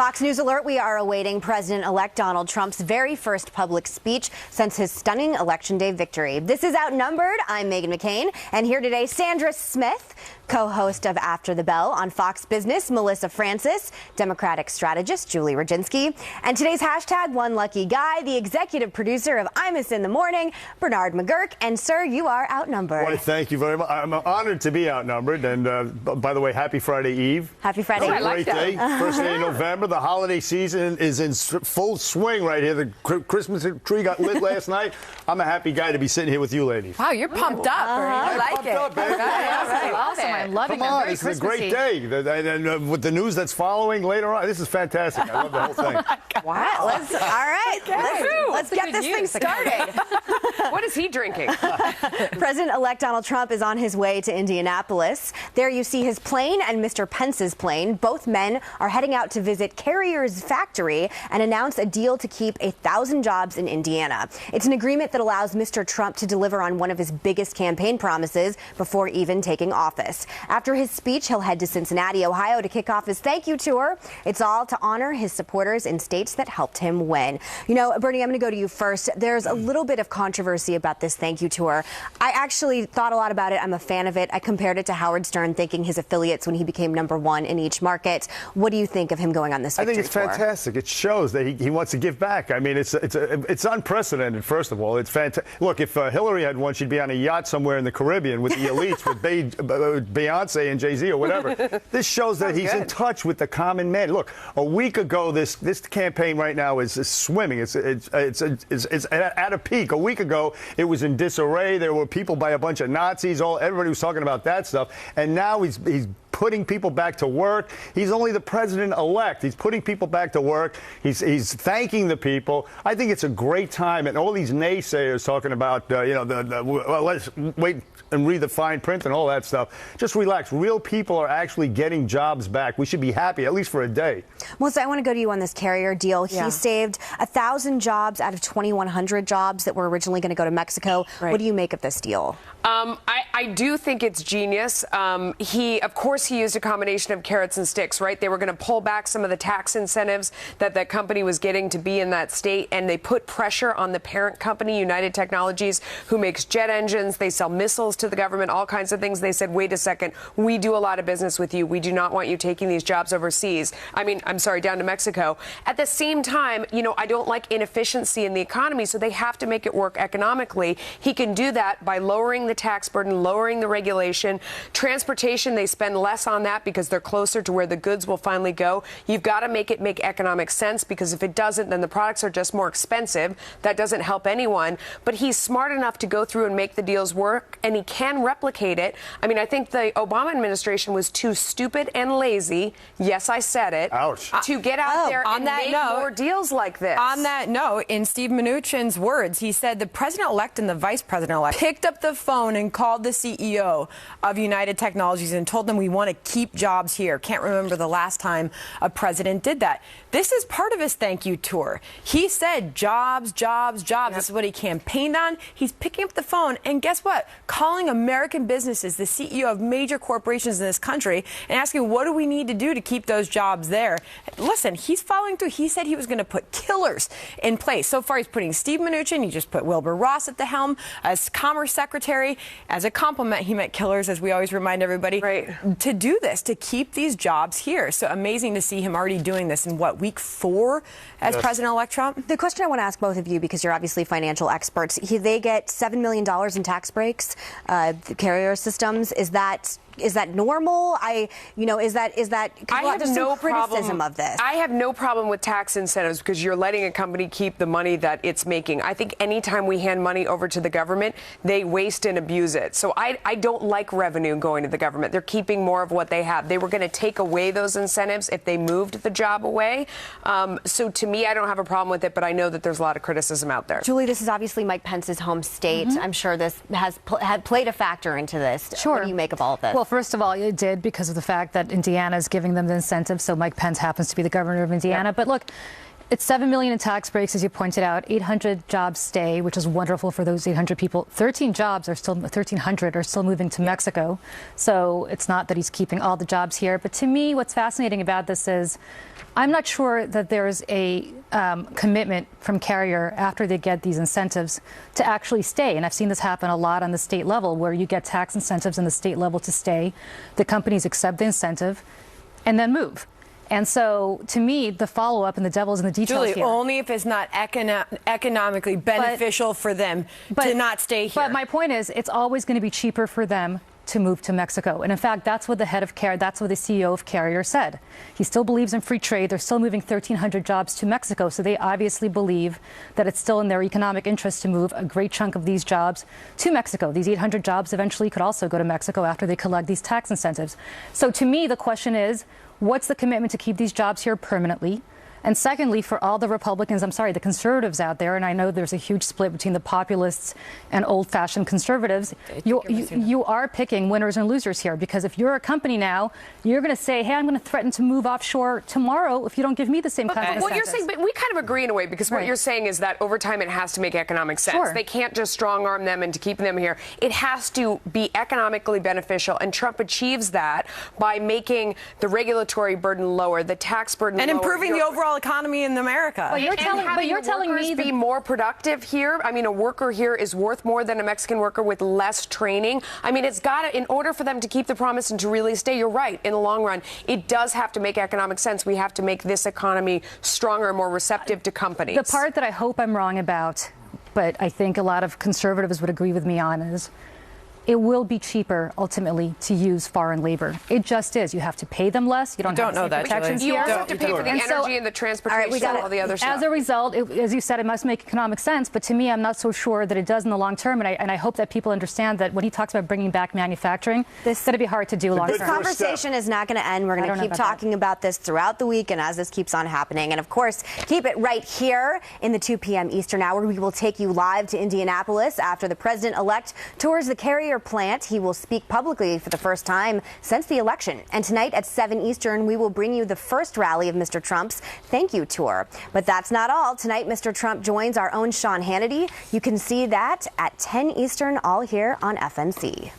Fox News alert, we are awaiting President-elect Donald Trump's very first public speech since his stunning Election Day victory. This is Outnumbered. I'm Meghan McCain, and here today, Sandra Smith, co-host of After the Bell on Fox Business, Melissa Francis, Democratic strategist Julie Rodzinski, and today's hashtag One Lucky Guy, the executive producer of Imus in the Morning, Bernard McGurk. And sir, you are outnumbered. Well, thank you very much. I'm honored to be outnumbered. And by the way, happy Friday Eve. Happy Friday Eve. It's a great day. First day of November. The holiday season is in full swing right here. The Christmas tree got lit last night. I'm a happy guy to be sitting here with you ladies. Wow, you're pumped up. I like it. Up, baby. Awesome. I'm loving it. Come on, this is a great day. And with the news that's following later on, this is fantastic. I love the whole thing. Wow. All right. Let's get this thing started. What is he drinking? President-elect Donald Trump is on his way to Indianapolis. There you see his plane and Mr. Pence's plane. Both men are heading out to visit Carrier's factory and announce a deal to keep 1,000 jobs in Indiana. It's an agreement that allows Mr. Trump to deliver on one of his biggest campaign promises before even taking office. After his speech, he'll head to Cincinnati, Ohio to kick off his thank you tour. It's all to honor his supporters in states that helped him win. You know, Bernie, I'm going to go to you first. There's a little bit of controversy about this thank you tour. I actually thought a lot about it. I'm a fan of it. I compared it to Howard Stern thanking his affiliates when he became #1 in each market. What do you think of him going on this victory tour? I think it's fantastic. It shows that he wants to give back. I mean, it's unprecedented, first of all. It's fantastic. Look, if Hillary had won, she'd be on a yacht somewhere in the Caribbean with the elites, with Beyonce and Jay-Z or whatever. This shows that he's in touch with the common man. Look, a week ago, this campaign right now is swimming. It's at a peak. A week ago, it was in disarray. There were people by a bunch of Nazis. Everybody was talking about that stuff. And now he's putting people back to work. He's only the president-elect. He's putting people back to work. He's thanking the people. I think it's a great time. And all these naysayers talking about, well, let's wait and read the fine print and all that stuff. Just relax. Real people are actually getting jobs back. We should be happy, at least for a day. Melissa, I want to go to you on this Carrier deal. He saved 1,000 jobs out of 2,100 jobs that were originally going to go to Mexico. Right. What do you make of this deal? I do think it's genius. Of course, he used a combination of carrots and sticks, right? They were going to pull back some of the tax incentives that that company was getting to be in that state, and they put pressure on the parent company, United Technologies, who makes jet engines. They sell missiles to the government, all kinds of things. They said, wait a second, we do a lot of business with you. We do not want you taking these jobs overseas. Down to Mexico. At the same time, I don't like inefficiency in the economy, so they have to make it work economically. He can do that by lowering the tax burden, lowering the regulation. Transportation, they spend less on that because they're closer to where the goods will finally go. You've got to make it make economic sense, because if it doesn't, then the products are just more expensive. That doesn't help anyone. But he's smart enough to go through and make the deals work, and he can replicate it. I think the Obama administration was too stupid and lazy, yes, I said it, to get out there and make more deals like this. On that note, in Steve Mnuchin's words, he said the president-elect and the vice president-elect picked up the phone and called the CEO of United Technologies and told them we want to keep jobs here. Can't remember the last time a president did that. This is part of his thank you tour. He said jobs, jobs, jobs. This is what he campaigned on. He's picking up the phone and guess what? Calling American businesses, the CEO of major corporations in this country, and asking what do we need to do to keep those jobs there. Listen, he's following through. He said he was going to put killers in place. So far, he's putting Steve Mnuchin. He just put Wilbur Ross at the helm as Commerce Secretary. As a compliment, he meant killers, as we always remind everybody, to do this, to keep these jobs here. So amazing to see him already doing this in, week 4 as President-elect Trump? The question I want to ask both of you, because you're obviously financial experts, they get $7 million in tax breaks, the Carrier systems. Is that normal? Is that? I have no criticism of this. I have no problem with tax incentives because you're letting a company keep the money that it's making. I think anytime we hand money over to the government, they waste and abuse it. So I don't like revenue going to the government. They're keeping more of what they have. They were going to take away those incentives if they moved the job away. So to me, I don't have a problem with it, but I know that there's a lot of criticism out there. Julie, this is obviously Mike Pence's home state. I'm sure this has played a factor into this. Sure. What do you make of all of this? Well, first of all, it did because of the fact that Indiana is giving them the incentive. So Mike Pence happens to be the governor of Indiana. But look, It's 7 million in tax breaks, as you pointed out. 800 jobs stay, which is wonderful for those 800 people. 1,300 are still moving to Mexico. So it's not that he's keeping all the jobs here. But to me, what's fascinating about this is I'm not sure that there's a commitment from Carrier after they get these incentives to actually stay. And I've seen this happen a lot on the state level, where you get tax incentives in the state level to stay. The companies accept the incentive and then move. And so, to me, the follow-up and the devil's in the details Julie, here. only if it's not economically beneficial for them to not stay here. But my point is, it's always going to be cheaper for them to move to Mexico. And in fact, that's what the head of Carrier, that's what the CEO of Carrier said. He still believes in free trade. They're still moving 1,300 jobs to Mexico. So they obviously believe that it's still in their economic interest to move a great chunk of these jobs to Mexico. These 800 jobs eventually could also go to Mexico after they collect these tax incentives. So to me, the question is, what's the commitment to keep these jobs here permanently? And secondly, for all the Republicans, the conservatives out there, and I know there's a huge split between the populists and old-fashioned conservatives, you are picking winners and losers here, because if you're a company now, you're going to say, hey, I'm going to threaten to move offshore tomorrow if you don't give me the same kind of incentives. What you're saying, but we kind of agree in a way, because what you're saying is that over time it has to make economic sense. Sure. They can't just strong-arm them into keeping them here. It has to be economically beneficial, and Trump achieves that by making the regulatory burden lower, the tax burden and lower. improving the overall economy in America. But you're telling me be more productive here. I mean, a worker here is worth more than a Mexican worker with less training. I mean, it's got to, in order for them to keep the promise and to really stay, you're right, in the long run, it does have to make economic sense. We have to make this economy stronger and more receptive to companies. The part that I hope I'm wrong about, but I think a lot of conservatives would agree with me on, is it will be cheaper ultimately to use foreign labor. It just is. You have to pay them less. You don't have the same protections You here. also have to pay for the energy and the transportation and all the other stuff. As a result, as you said, it must make economic sense. But to me, I'm not so sure that it does in the long term. And I hope that people understand that when he talks about bringing back manufacturing, it's going to be hard to do long term. This conversation is not going to end. We're going to keep talking about this throughout the week and as this keeps on happening. And of course, keep it right here in the 2 p.m. Eastern hour. We will take you live to Indianapolis after the president-elect tours the Carrier plant. He will speak publicly for the first time since the election. And tonight at 7 Eastern, we will bring you the first rally of Mr. Trump's thank you tour. But that's not all. Tonight, Mr. Trump joins our own Sean Hannity. You can see that at 10 Eastern, all here on FNC.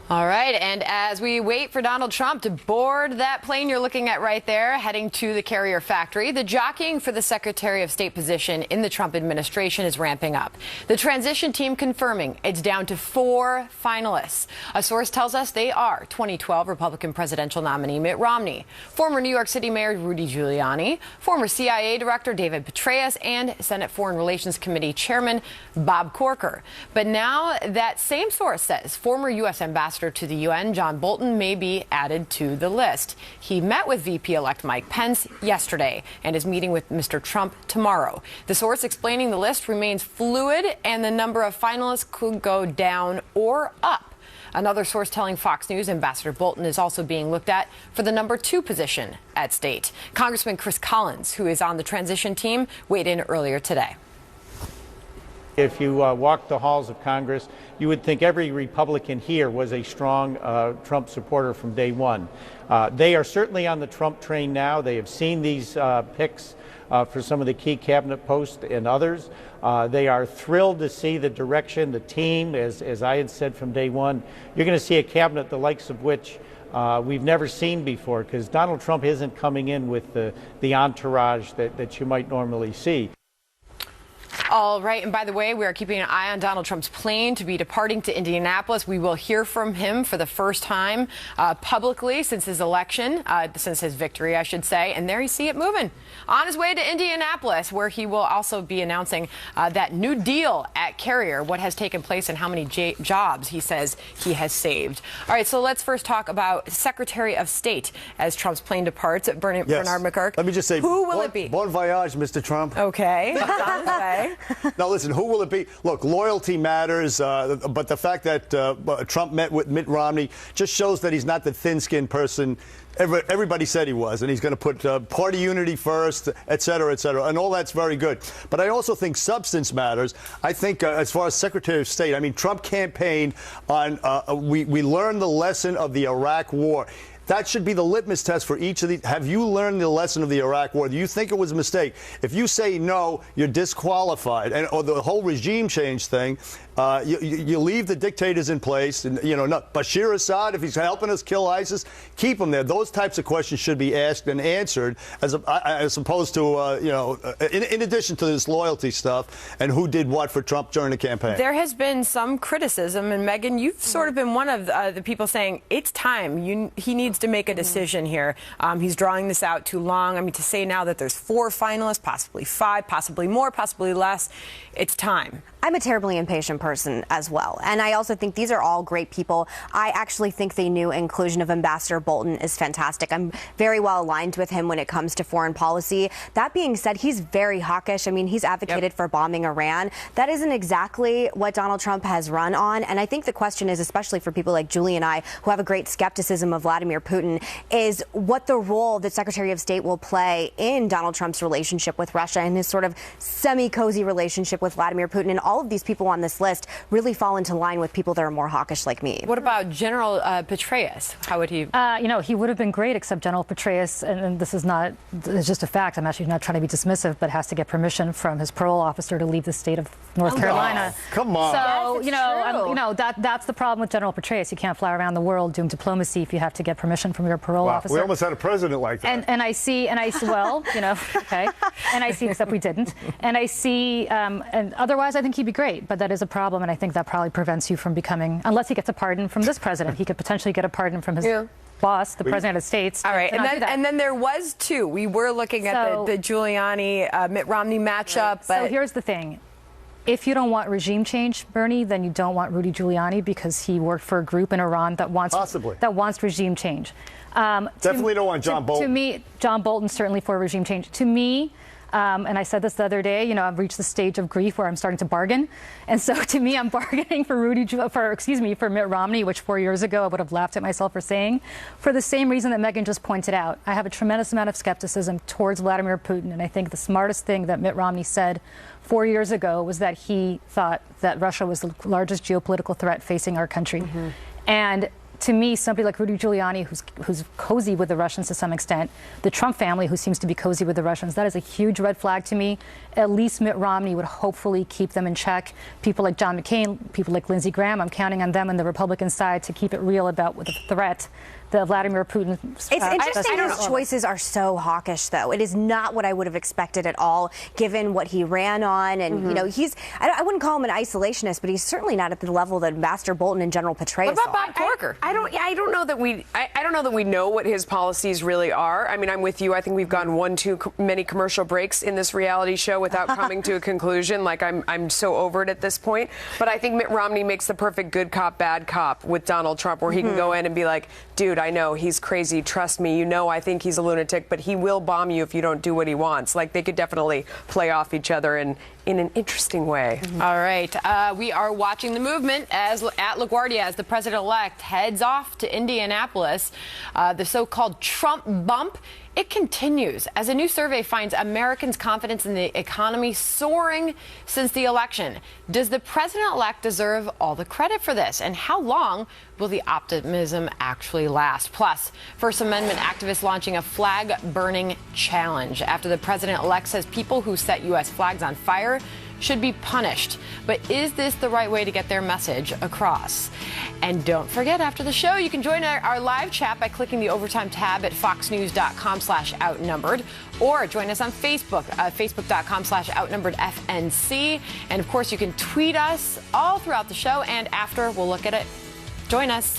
All right, and as we wait for Donald Trump to board that plane you're looking at right there, heading to the Carrier factory, the jockeying for the Secretary of State position in the Trump administration is ramping up. The transition team confirming it's down to 4 finalists. A source tells us they are 2012 Republican presidential nominee Mitt Romney, former New York City Mayor Rudy Giuliani, former CIA Director David Petraeus, and Senate Foreign Relations Committee Chairman Bob Corker. But now that same source says former U.S. Ambassador to the UN, John Bolton, may be added to the list. He met with VP-elect Mike Pence yesterday and is meeting with Mr. Trump tomorrow. The source explaining the list remains fluid and the number of finalists could go down or up. Another source telling Fox News Ambassador Bolton is also being looked at for the number 2 position at state. Congressman Chris Collins, who is on the transition team, weighed in earlier today. If you walk the halls of Congress, you would think every Republican here was a strong Trump supporter from day one. They are certainly on the Trump train now. They have seen these picks for some of the key cabinet posts and others. They are thrilled to see the direction, the team, as I had said from day one. You're going to see a cabinet the likes of which we've never seen before, because Donald Trump isn't coming in with the entourage that you might normally see. All right. And by the way, we are keeping an eye on Donald Trump's plane to be departing to Indianapolis. We will hear from him for the first time publicly since his election, since his victory, I should say. And there you see it moving on his way to Indianapolis, where he will also be announcing that new deal at Carrier, what has taken place and how many jobs he says he has saved. All right. So let's first talk about Secretary of State as Trump's plane departs. Bernard McGurk. Let me just say, who will it be? Bon voyage, Mr. Trump. Okay. On his way. Now, listen, who will it be? Look, loyalty matters, but the fact that Trump met with Mitt Romney just shows that he's not the thin-skinned person everybody said he was, and he's going to put party unity first, et cetera, and all that's very good. But I also think substance matters. I think as far as Secretary of State, I mean, Trump campaigned on, we learned the lesson of the Iraq War. That should be the litmus test for each of these. Have you learned the lesson of the Iraq War? Do you think it was a mistake? If you say no, you're disqualified. And or the whole regime change thing, you leave the dictators in place. And, Bashir Assad, if he's helping us kill ISIS, keep him there. Those types of questions should be asked and answered, as opposed to, in addition to this loyalty stuff and who did what for Trump during the campaign. There has been some criticism, and Megyn, you've sort of been one of the people saying it's time. He needs to make a decision here. He's drawing this out too long. I mean, to say now that there's 4 finalists, possibly 5, possibly more, possibly less, it's time. I'm a terribly impatient person as well. And I also think these are all great people. I actually think the new inclusion of Ambassador Bolton is fantastic. I'm very well aligned with him when it comes to foreign policy. That being said, he's very hawkish. I mean, he's advocated for bombing Iran. That isn't exactly what Donald Trump has run on. And I think the question is, especially for people like Julie and I, who have a great skepticism of Vladimir Putin, is what the role that Secretary of State will play in Donald Trump's relationship with Russia and his sort of semi-cozy relationship with Vladimir Putin. And all of these people on this list really fall into line with people that are more hawkish like me. What about General Petraeus? How would he? He would have been great, except General Petraeus, and this is not, it's just a fact. I'm actually not trying to be dismissive, but has to get permission from his parole officer to leave the state of North Carolina. Come on. So, Yes, that's the problem with General Petraeus. You can't fly around the world doing diplomacy if you have to get permission from your parole officer. We almost had a president like that. And I see, okay. And I see, except we didn't. And I see, and otherwise I think he'd be great, but that is a problem, and I think that probably prevents you from becoming, unless he gets a pardon from this president, he could potentially get a pardon from his boss, the president of the States. All right, and then there was 2. We were looking at the Giuliani Mitt Romney matchup. But so here's the thing. If you don't want regime change, Bernie, then you don't want Rudy Giuliani, because he worked for a group in Iran that wants regime change. Definitely don't want John Bolton. To me, John Bolton certainly for regime change. To me, and I said this the other day, I've reached the stage of grief where I'm starting to bargain. And so to me, I'm bargaining for for Mitt Romney, which 4 years ago I would have laughed at myself for saying, for the same reason that Megyn just pointed out. I have a tremendous amount of skepticism towards Vladimir Putin. And I think the smartest thing that Mitt Romney said 4 years ago was that he thought that Russia was the largest geopolitical threat facing our country. And to me, somebody like Rudy Giuliani, who's cozy with the Russians to some extent, the Trump family, who seems to be cozy with the Russians, that is a huge red flag to me. At least Mitt Romney would hopefully keep them in check. People like John McCain, people like Lindsey Graham, I'm counting on them on the Republican side to keep it real about the threat that Vladimir Putin. It's interesting his choices are so hawkish, though. It is not what I would have expected at all, given what he ran on. And, I wouldn't call him an isolationist, but he's certainly not at the level that Ambassador Bolton and General Petraeus What about Bob Corker? I don't know that we know what his policies really are. I mean, I'm with you. I think we've gone one too many commercial breaks in this reality show without coming to a conclusion. Like, I'm so over it at this point. But I think Mitt Romney makes the perfect good cop, bad cop with Donald Trump, where he can go in and be like, dude, I know he's crazy. Trust me. I think he's a lunatic, but he will bomb you if you don't do what he wants. Like, they could definitely play off each other in an interesting way. All right. We are watching the movement at LaGuardia as the president-elect heads off to Indianapolis. The so-called Trump bump, it continues as a new survey finds Americans' confidence in the economy soaring since the election. Does the president-elect deserve all the credit for this? And how long will the optimism actually last? Plus, First Amendment activists launching a flag-burning challenge after the president-elect says people who set U.S. flags on fire should be punished. But is this the right way to get their message across? And don't forget, after the show, you can join our live chat by clicking the Overtime tab at foxnews.com/outnumbered, or join us on Facebook, facebook.com/outnumberedfnc. And of course, you can tweet us all throughout the show, and after, we'll look at it. Join us.